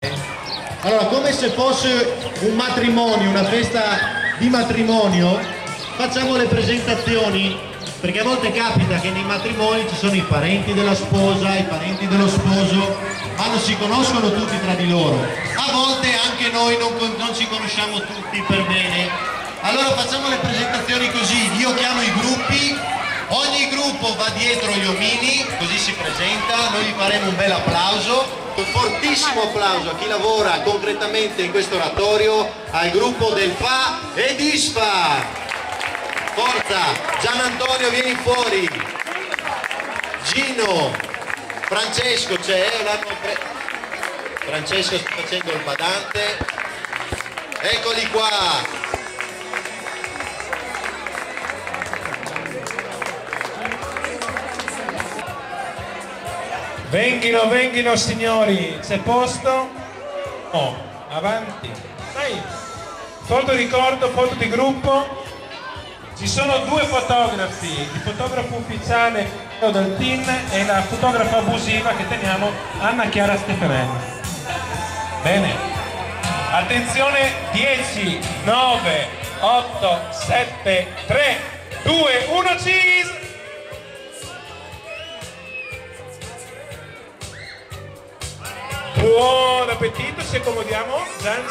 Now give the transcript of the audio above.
Allora, come se fosse un matrimonio, una festa di matrimonio, facciamo le presentazioni, perché a volte capita che nei matrimoni ci sono i parenti della sposa, i parenti dello sposo, ma non si conoscono tutti tra di loro. A volte anche noi non ci conosciamo tutti per bene. Allora facciamo le presentazioni così, io chiamo i gruppi, ogni gruppo va dietro gli omini, così si presenta, noi gli faremo un bel applauso. Un fortissimo applauso a chi lavora concretamente in questo oratorio, al gruppo del FA e Disfa. Forza! Gian Antonio, vieni fuori! Gino! Francesco c'è, Francesco sta facendo il badante. Eccoli qua! Venghino signori, c'è posto? No, avanti. Dai, foto ricordo, foto di gruppo. Ci sono due fotografi, il fotografo ufficiale del team e la fotografa abusiva che teniamo, Anna Chiara Stefanelli. Bene, attenzione, 10, 9, 8, 7, 3, 2, 1, cheese! Buon appetito, ci accomodiamo, Gianni.